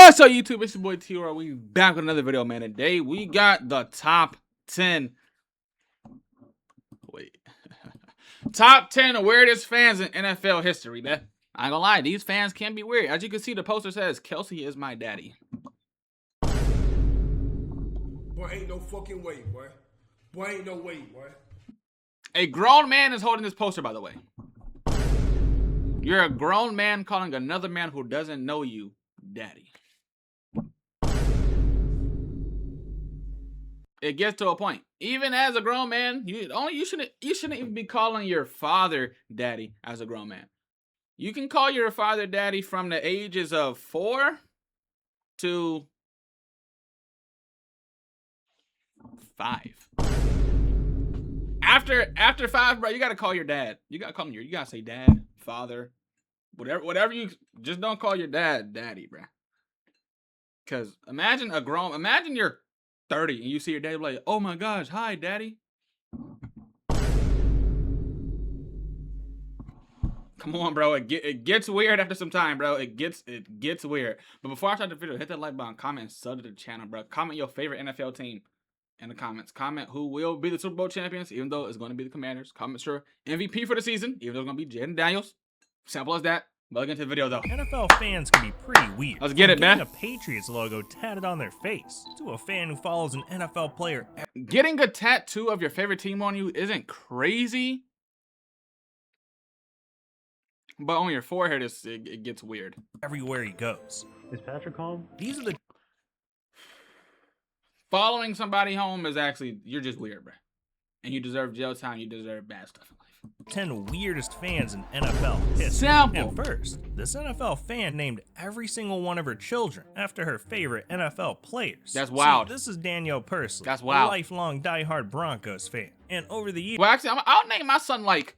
What's up, YouTube? It's your boy T-Roy. We back with another video, man. Today we got the top 10. Top 10 weirdest fans in NFL history, man. I ain't gonna lie, these fans can be weird. As you can see, the poster says, Kelsey is my daddy. Boy, ain't no fucking way, boy. Boy, ain't no way, boy. A grown man is holding this poster, by the way. You're a grown man calling another man who doesn't know you daddy. It gets to a point. Even as a grown man, you shouldn't even be calling your father daddy as a grown man. You can call your father daddy from the ages of 4 to 5. After 5, bro, you gotta call your dad. You gotta call him you gotta say dad, father, whatever you just don't call your dad daddy, bro. Cause imagine you're 30 and you see your dad like, oh my gosh, hi daddy. Come on, bro. It gets weird after some time, bro. It gets weird. But before I start the video, hit that like button, comment, and sub to the channel, bro. Comment your favorite NFL team in the comments. Comment who will be the Super Bowl champions, even though it's going to be the Commanders. Comment sure MVP for the season, even though it's going to be Jaden Daniels. Simple as that. But let's get into the video, though. NFL fans can be pretty weird. Let's get it, man. Getting a Patriots logo tatted on their face to a fan who follows an NFL player. Getting a tattoo of your favorite team on you isn't crazy. But on your forehead, it gets weird. Everywhere he goes. Is Patrick home? These are the Following somebody home is actually, you're just weird, bro. And you deserve jail time. You deserve bad stuff in life. 10 weirdest fans in NFL history. Sample. And first, this NFL fan named every single one of her children after her favorite NFL players. That's wild. See, this is Danielle Pursley. That's wild. A lifelong diehard Broncos fan. And over the years, Well, actually, I'll name my son like,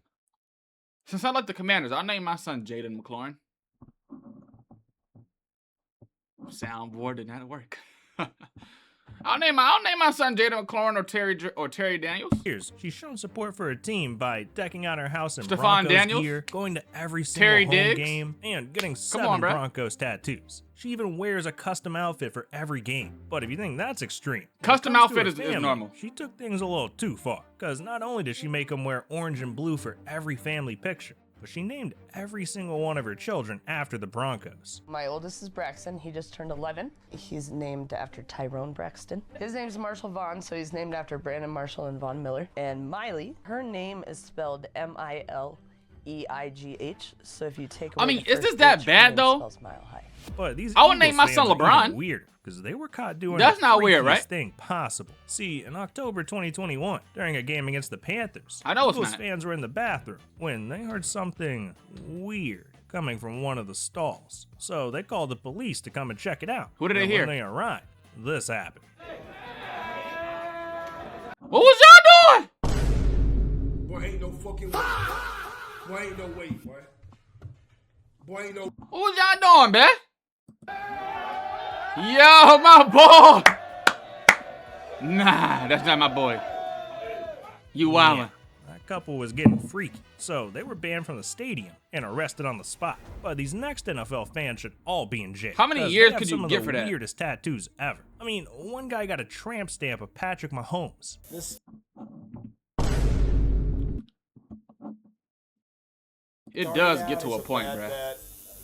since I like the Commanders, I'll name my son Jaden McLaurin. Soundboard did not work. I'll name my son Jaden McLaurin or Terry Daniels. she's shown support for her team by decking out her house in Stephon Broncos Daniels? gear, going to every single Terry home Diggs? game, and getting 7 on, bruh. Broncos tattoos. She even wears a custom outfit for every game. But if you think that's extreme, when it Custom comes to outfit her is family, normal. She took things a little too far, because not only did she make them wear orange and blue for every family picture, but she named every single one of her children after the Broncos. My oldest is Braxton. He just turned 11. He's named after Tyrone Braxton. His name's Marshall Vaughn, so he's named after Brandon Marshall and Von Miller. And Miley, her name is spelled M-I-L-E-I-G-H. So if you take away I mean, the is first this that H, her bad, name though? spells Mile High. But these I would name Eagles my son fans are LeBron. even weirder, because they were caught doing That's the not weird, right? freakiest thing possible. See, in October 2021, during a game against the Panthers, I know it's Eagles not. fans were in the bathroom when they heard something weird coming from one of the stalls. So they called the police to come and check it out. Who did they And hear? When they arrived, this happened. What was y'all doing? Boy, ain't no fucking way. Boy, ain't no way, boy. Boy, ain't no. What was y'all doing, man? Yo, my boy. Nah, that's not my boy. You wildin'. Yeah, that couple was getting freaky, so they were banned from the stadium and arrested on the spot. But these next NFL fans should all be in jail. How many 'cause years they have could you some of get the for that? weirdest tattoos ever. I mean, one guy got a tramp stamp of Patrick Mahomes. It does get to a point, bruh.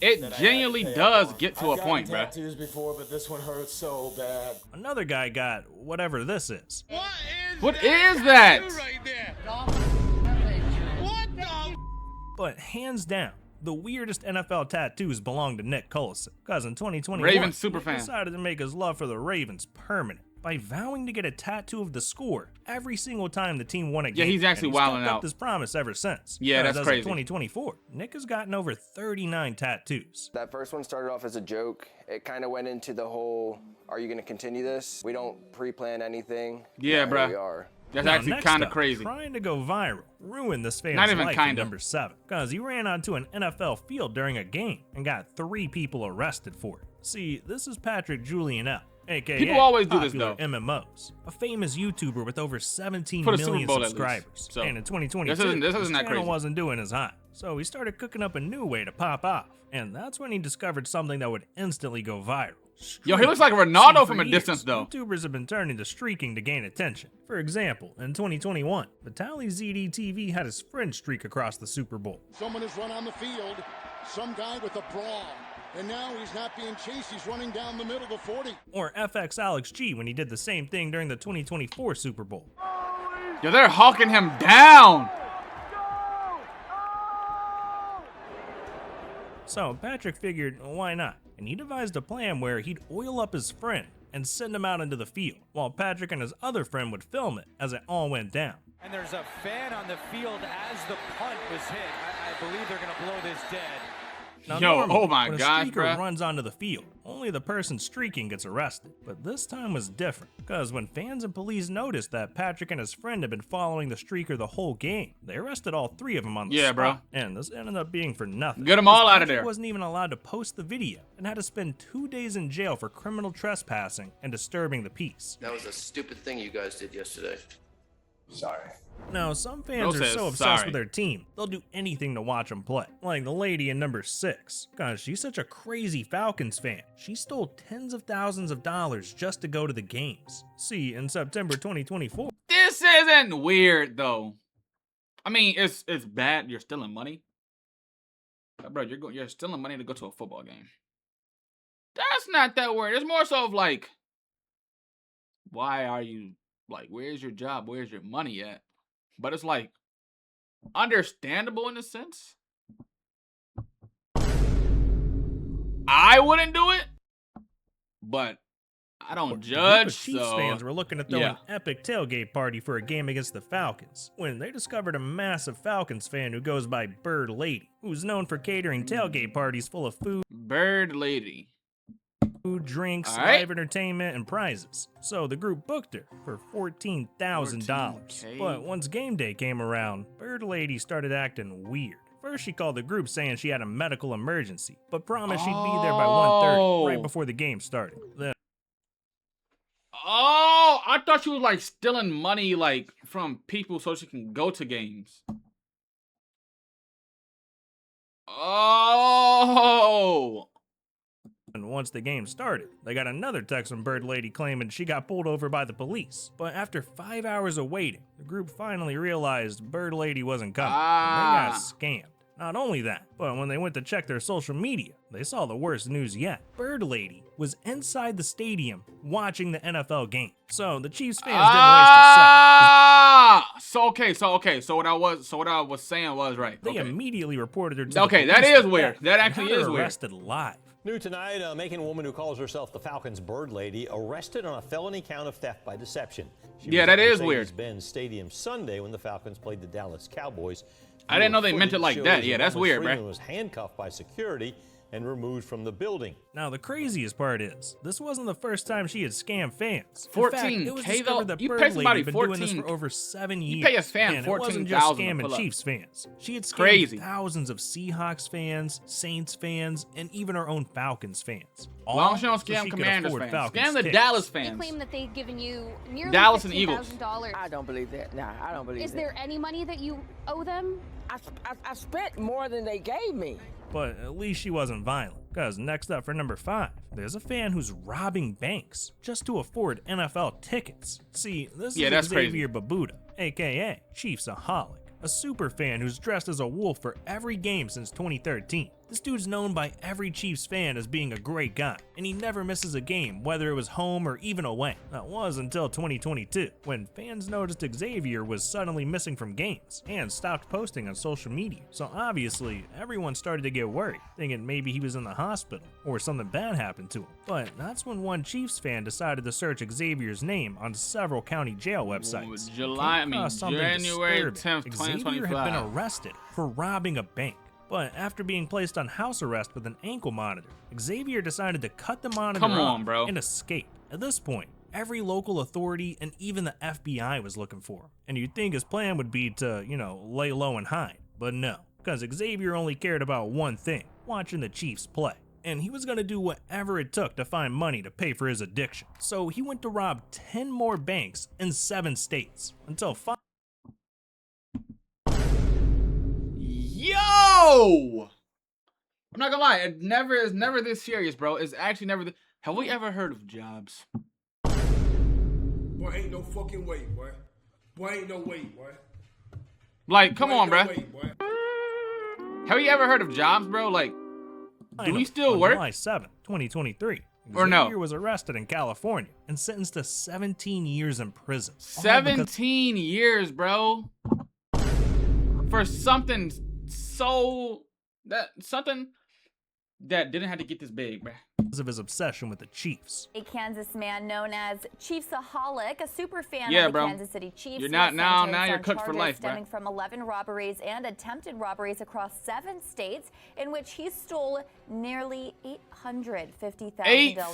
It genuinely does get to a point, bruh. Tattoos before, but this one hurts so bad. Another guy got whatever this is. What is that? But hands down, the weirdest NFL tattoos belong to Nick Collison, because in 2021, Ravens superfan. Nick decided to make his love for the Ravens permanent by vowing to get a tattoo of the score every single time the team won a game. Yeah, he's actually and wilding stuck up out. this promise ever since. Yeah, Because that's as crazy. Of 2024, Nick has gotten over 39 tattoos. That first one started off as a joke. It kind of went into the whole, are you going to continue this? We don't pre-plan anything. Yeah, Here bruh. we are. That's Now, actually next kind of up, crazy. Trying to go viral, ruined this fan's Not even life kinda. at number 7, because he ran onto an NFL field during a game and got 3 people arrested for it. See, this is Patrick Julianelle, aka People always do this, popular though. MMOs, a famous YouTuber with over 17 For the Super million Bowl, at least. subscribers. So, And in 2022, this isn't his that channel crazy. wasn't doing as hot, so he started cooking up a new way to pop off, and that's when he discovered something that would instantly go viral. Yo, he looks like Streaking. Ronaldo See, from for a distance, years, though. YouTubers have been turning to streaking to gain attention. For example, in 2021, Vitaly ZDTV had his friend streak across the Super Bowl. Someone has run on the field. Some guy with a brawl. And now he's not being chased. He's running down the middle of the 40. Or FX Alex G when he did the same thing during the 2024 Super Bowl. Yo, they're hawking him down. So Patrick figured, why not? And he devised a plan where he'd oil up his friend and send him out into the field, while Patrick and his other friend would film it as it all went down. And there's a fan on the field as the punt was hit. I believe they're going to blow this dead. Now, Yo, normally, oh my when gosh, a streaker bruh. runs onto the field, only the person streaking gets arrested. But this time was different, because when fans and police noticed that Patrick and his friend had been following the streaker the whole game, they arrested all three of them on the Yeah, spot. bro. And this ended up being for nothing. Get 'em all because out of Patrick there. wasn't even allowed to post the video and had to spend 2 days in jail for criminal trespassing and disturbing the peace. That was a stupid thing you guys did yesterday. Sorry. Now, some fans Bro are says so obsessed sorry. with their team, they'll do anything to watch them play. Like the lady in number 6. Gosh, she's such a crazy Falcons fan. She stole tens of thousands of dollars just to go to the games. See, in September 2024, This isn't weird though. I mean, it's bad. You're stealing money, bro. You're stealing money to go to a football game. That's not that weird. It's more so of like, why are you like? Where's your job? Where's your money at? But it's like understandable in a sense. I wouldn't do it, but I don't a group of judge. Chiefs So fans were looking to throw yeah. an epic tailgate party for a game against the Falcons when they discovered a massive Falcons fan who goes by Bird Lady, who's known for catering tailgate parties full of Bird Lady. food, drinks, All right. live entertainment, and prizes. So the group booked her for $14,000. $14K. But once game day came around, Bird Lady started acting weird. First, she called the group saying she had a medical emergency, but promised she'd be there by 1:30, right Oh. before the game started. Then Oh, I thought she was like stealing money like from people so she can go to games. Oh. And once the game started, they got another text from Bird Lady claiming she got pulled over by the police. But after 5 hours of waiting, the group finally realized Bird Lady wasn't coming. And they got scammed. Not only that, but when they went to check their social media, they saw the worst news yet. Bird Lady was inside the stadium watching the NFL game. So the Chiefs fans didn't waste a second. So what I was saying was right. They Okay. immediately reported her to the Okay, that police is for weird. theft That and actually had her is weird. arrested live. New tonight, a Macon woman who calls herself the Falcons Bird Lady arrested on a felony count of theft by deception. She Yeah, was that at is weird. Mercedes-Benz Stadium Sunday when the Falcons played the Dallas Cowboys. I didn't know they Video meant it like footage that. shows Yeah, that's Thomas weird, bruh. Freeman was handcuffed by security and removed from the building. Now, the craziest part is, this wasn't the first time she had scammed fans. In 14K fact, it was though? discovered that You Bird pay Lady somebody had been doing this 14 for over 7 years. You pay a fan and it wasn't just 14,000 to scamming pull up. Chiefs fans. She had scammed Crazy. thousands of Seahawks fans, Saints fans, and even her own Falcons fans. As long as she don't so scam she could Commanders afford fans. Falcons Scam the tickets. Dallas They fans. claim that they've given you nearly Dallas and Eagles. $15,000. I don't believe that. Nah, I don't believe Is that. there any money that you owe them? I spent more than they gave me. But at least she wasn't violent. Because next up for number 5, there's a fan who's robbing banks just to afford NFL tickets. See, this Yeah, is that's crazy. Xavier Babuda, aka Chiefsaholic, a super fan who's dressed as a wolf for every game since 2013. This dude's known by every Chiefs fan as being a great guy, and he never misses a game, whether it was home or even away. That was until 2022, when fans noticed Xavier was suddenly missing from games and stopped posting on social media. So obviously, everyone started to get worried, thinking maybe he was in the hospital or something bad happened to him. But that's when one Chiefs fan decided to search Xavier's name on several county jail websites. January 10th, Xavier had been 2025. arrested for robbing a bank. But after being placed on house arrest with an ankle monitor, Xavier decided to cut the monitor Come on, off bro. and escape. At this point, every local authority and even the FBI was looking for him. And you'd think his plan would be to, lay low and hide. But no, because Xavier only cared about one thing, watching the Chiefs play. And he was going to do whatever it took to find money to pay for his addiction. So he went to rob 10 more banks in 7 states, until Yo! I'm not gonna lie, it's never this serious, bro. It's actually never. Have we ever heard of Jobs? Boy, ain't no fucking way, boy. Boy, ain't no way, boy. Like, come Boy, on, ain't no bro. way, boy. Have you ever heard of Jobs, bro? Like, do we still work? July 7th, 2023. Or no? Xavier was arrested in California and sentenced to 17 years in prison. 17 years, bro. For something that didn't have to get this big, bro. Because of his obsession with the Chiefs. A Kansas man known as Chiefsaholic, a super fan Yeah, of the bro. Kansas City Chiefs. You're not was now sentenced you're on cooked for charges life, bro. stemming from 11 robberies and attempted robberies across 7 states, in which he stole nearly $850,000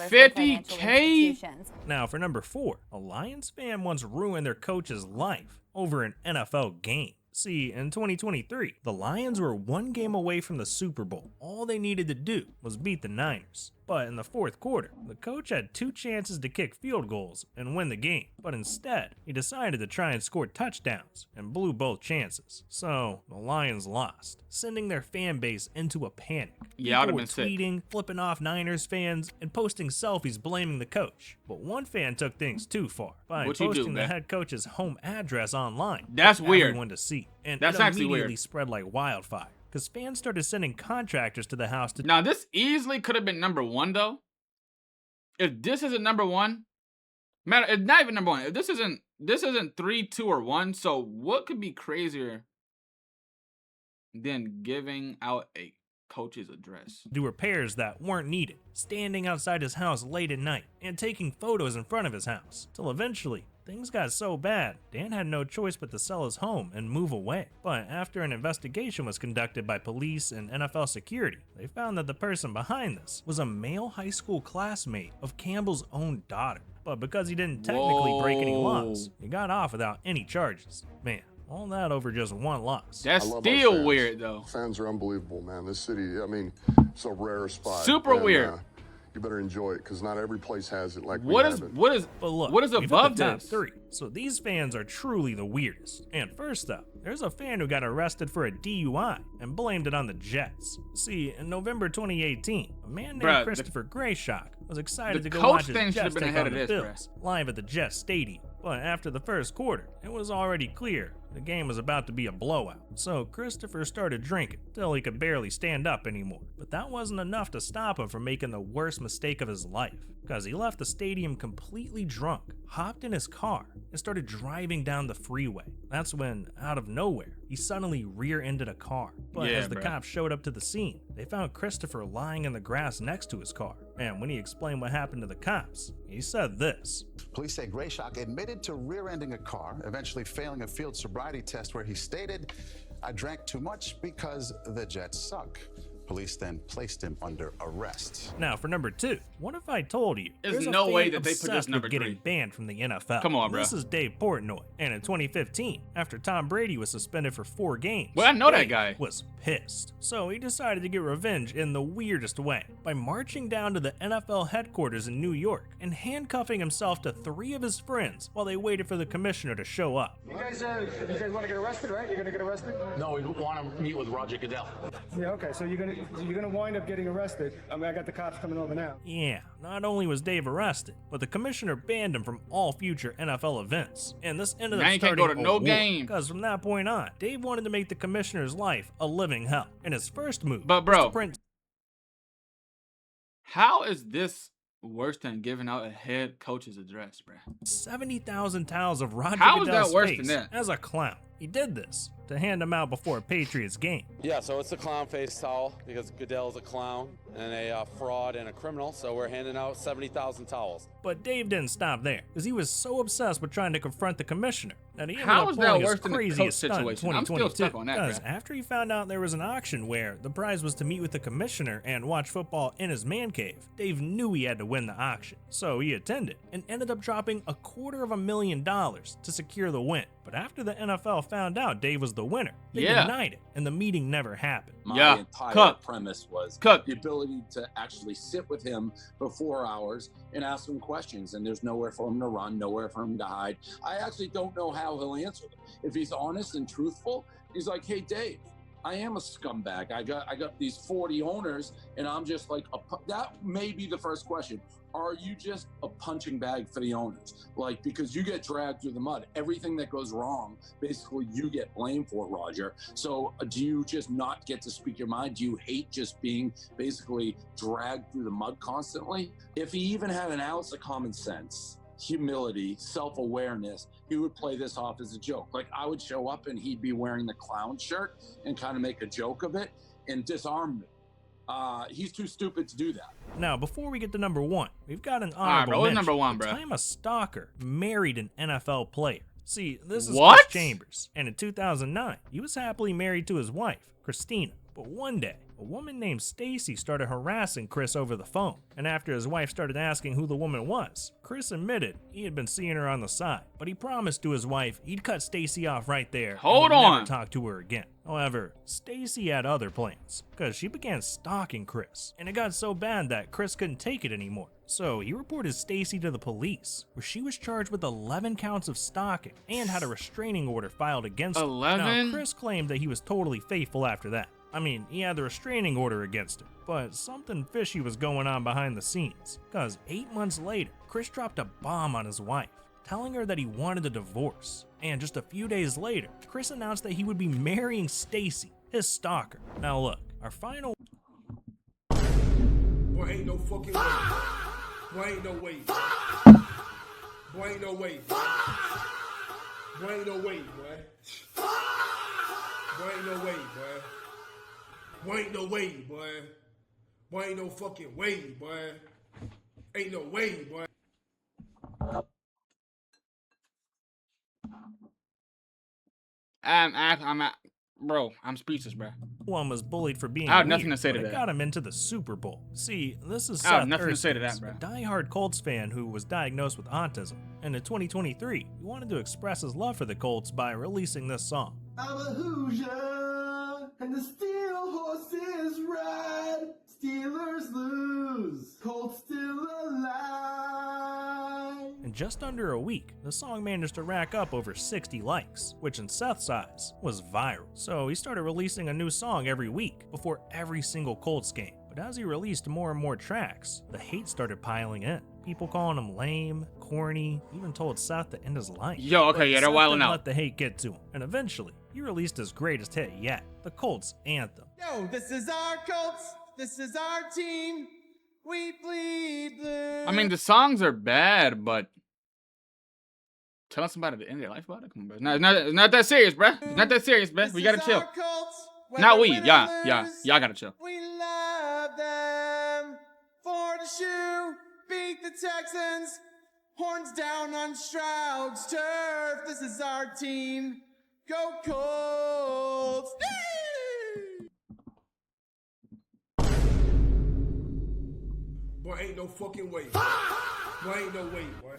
from financial $850K? institutions. Now, for number 4, a Lions fan once ruined their coach's life over an NFL game. See, in 2023, the Lions were 1 game away from the Super Bowl. All they needed to do was beat the Niners. But in the 4th quarter, the coach had 2 chances to kick field goals and win the game. But instead, he decided to try and score touchdowns and blew both chances. So, the Lions lost, sending their fan base into a panic. Yeah, I would've People been were sick. tweeting, flipping off Niners fans, and posting selfies blaming the coach. But one fan took things too far by What'd you do, posting the man? head coach's home address online. That's for weird. Everyone to see. And That's it actually immediately weird. spread like wildfire because fans started sending contractors to the house to Now, this easily could have been number 1, though. If this isn't number 1, matter, it's not even number 1. If this isn't 3, 2, or 1. So what could be crazier than giving out a coach's address? do repairs that weren't needed, standing outside his house late at night and taking photos in front of his house, till eventually things got so bad Dan had no choice but to sell his home and move away. But after an investigation was conducted by police and NFL security, they found that the person behind this was a male high school classmate of Campbell's own daughter. But because he didn't technically break any laws, he got off without any charges. Man, all that over just 1 loss. That's I love our still fans. weird, though. Fans are unbelievable, man. This city, I mean, it's a rare spot. Super weird. You better enjoy it because not every place has it like What we is have it. But look, what is we've hit above the top this? 3, so these fans are truly the weirdest. And first up, there's a fan who got arrested for a DUI and blamed it on the Jets. See, in November 2018, a man named Bruh, Christopher Grayshock was excited the to go coach watch his thing should have Jets been take ahead on of the this, Bills live at the Jets Stadium. But after the first quarter, it was already clear the game was about to be a blowout. So Christopher started drinking till he could barely stand up anymore. But that wasn't enough to stop him from making the worst mistake of his life, because he left the stadium completely drunk, hopped in his car, and started driving down the freeway. That's when, out of nowhere, he suddenly rear-ended a car. But Yeah, as the bruh. cops showed up to the scene, they found Christopher lying in the grass next to his car. And when he explained what happened to the cops, he said this. Police say Grayshock admitted to rear-ending a car, eventually failing a field sobriety test where he stated, "I drank too much because the Jets suck." Police then placed him under arrest. Now for number 2, what if I told you There's there's a no fan way that they put this obsessed number with getting 3. banned from the NFL? Come on, bro. This is Dave Portnoy, and in 2015, after Tom Brady was suspended for 4 games, Well, I know that Dave guy. was pissed. So he decided to get revenge in the weirdest way by marching down to the NFL headquarters in New York and handcuffing himself to 3 of his friends while they waited for the commissioner to show up. You guys want to get arrested, right? You're gonna get arrested? No, we want to meet with Roger Goodell. Yeah, okay. So you're gonna wind up getting arrested. I mean, I got the cops coming over now. Yeah, not only was Dave arrested, but the commissioner banned him from all future NFL events. And this ended Now up he can't starting go to a no war, game. because from that point on, Dave wanted to make the commissioner's life a living hell. And his first move But, was bro, to print how is this worse than giving out a head coach's address, bro? 70,000 towels of Roger How is Goodell's that worse face than that? as a clown. He did this to hand them out before a Patriots game. Yeah, so it's a clown face towel because Goodell's a clown and a fraud and a criminal, so we're handing out 70,000 towels. But Dave didn't stop there, because he was so obsessed with trying to confront the commissioner that he ended How up is that pulling his worse than the craziest coach stunt in situation? I'm still 2022. stuck on that, Because bro. after he found out there was an auction where the prize was to meet with the commissioner and watch football in his man cave, Dave knew he had to win the auction. So he attended and ended up dropping $250,000 to secure the win. But after the NFL found out Dave was the winner, they Yeah. denied it, and the meeting never happened. My entire premise was the ability to actually sit with him for 4 hours and ask him questions, and there's nowhere for him to run, nowhere for him to hide. I actually don't know how he'll answer them. If he's honest and truthful, he's like, "Hey, Dave, I am a scumbag. I got these 40 owners, and I'm just like that. May be the first question. Are you just a punching bag for the owners? Like, because you get dragged through the mud. Everything that goes wrong, basically, you get blamed for, Roger. So do you just not get to speak your mind? Do you hate just being basically dragged through the mud constantly? If he even had an ounce of common sense, humility, self-awareness, he would play this off as a joke. Like, I would show up and he'd be wearing the clown shirt and kind of make a joke of it and disarm me. He's too stupid to do that. Now, before we get to number one, we've got an right, honorable bro, what's mention. number one, The bro? time a stalker married an NFL player. See, this is What? Chris Chambers, and in 2009, he was happily married to his wife, Christina. But one day, a woman named Stacy started harassing Chris over the phone, and after his wife started asking who the woman was, Chris admitted he had been seeing her on the side, but he promised to his wife he'd cut Stacy off right there Hold and would on. never talk to her again. However, Stacy had other plans, because she began stalking Chris, and it got so bad that Chris couldn't take it anymore. So he reported Stacy to the police, where she was charged with 11 counts of stalking and had a restraining order filed against her. 11? Now, Chris claimed that he was totally faithful after that. I mean, he had the restraining order against him, but something fishy was going on behind the scenes, because 8 months later, Chris dropped a bomb on his wife, telling her that he wanted a divorce. And just a few days later, Chris announced that he would be marrying Stacy, his stalker. Now look, our final... Boy, ain't no fucking way. Boy, ain't no way. Boy, ain't no way. Boy, ain't no way, boy. Boy, ain't no way, boy. Boy, ain't no way, boy. Boy, ain't no fucking way, boy. Ain't no way, boy. Bro, I'm speechless, bro. One was bullied for being I have nothing weird, to say to but it that. got him into the Super Bowl. See, this is I have Seth nothing to say to Erskines, that, a bro. diehard Colts fan who was diagnosed with autism. And in 2023, he wanted to express his love for the Colts by releasing this song. I'm a Hoosier, and the steel horses ride. Steelers lose, Colts still alive. In just under a week, the song managed to rack up over 60 likes, which in Seth's eyes was viral. So he started releasing a new song every week before every single Colts game. But as he released more and more tracks, the hate started piling in. People calling him lame, corny, even told Seth to end his life. Yo, okay, But yeah, they're Seth wilding didn't out. let the hate get to him, and eventually, he released his greatest hit yet, the Colts anthem. Yo, this is our Colts. This is our team. We bleed blue. I mean, the songs are bad, but telling somebody to end their life about it? Come on, bro. It's not that serious, bro. It's not that serious, bro. We gotta chill. Not we. Y'all gotta chill. We love them. For the shoe, beat the Texans. Horns down on Stroud's turf. This is our team. Go Colts. Boy, ain't no fucking way. Boy, ain't no way, boy.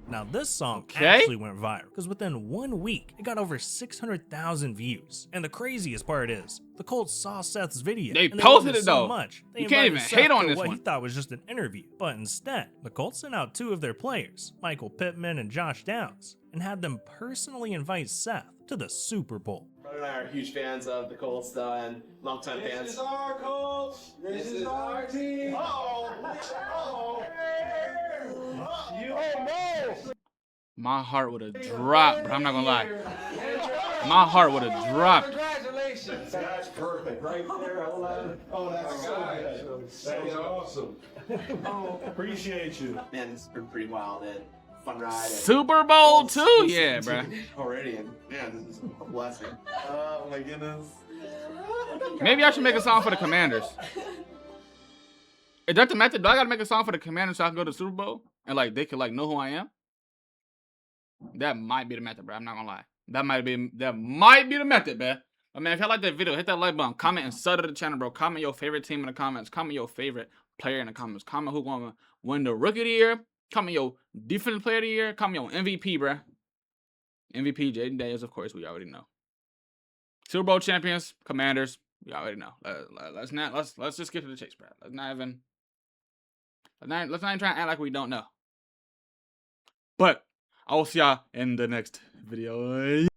Now this song Okay. actually went viral because within 1 week it got over 600,000 views. And the craziest part is the Colts saw Seth's video. They and posted loved it, so though. much. They You can't invited even Seth hate on to this what one. he thought was just an interview. But instead, the Colts sent out 2 of their players, Michael Pittman and Josh Downs, and had them personally invite Seth to the Super Bowl. Brother and I are huge fans of the Colts, though, and longtime fans. This is our Colts. This is our team. Uh-oh. No. My heart would have dropped, bro. I'm not gonna lie. My heart would have dropped. Congratulations. That's perfect. Right there. Oh, that's so good. That was awesome. Oh, appreciate you. Man, this has been pretty wild and fun ride. Super Bowl too, yeah, bro. Already, and man, this is a blessing. Oh my goodness. Maybe I should make a song for the Commanders. Is that the method? Do I gotta make a song for the Commanders so I can go to the Super Bowl and like they could like know who I am? That might be the method, bro. I'm not gonna lie. That might be the method, man. But man, if y'all like that video, hit that like button, comment and sub to the channel, bro. Comment your favorite team in the comments. Comment your favorite player in the comments. Comment who gonna win the Rookie of the Year. Comment your Defensive Player of the Year. Comment your MVP, bro. MVP Jaden Daniels, of course, we already know. Super Bowl champions, Commanders, we already know. Let's just get to the chase, bro. Let's not even try and act like we don't know. But I will see y'all in the next video.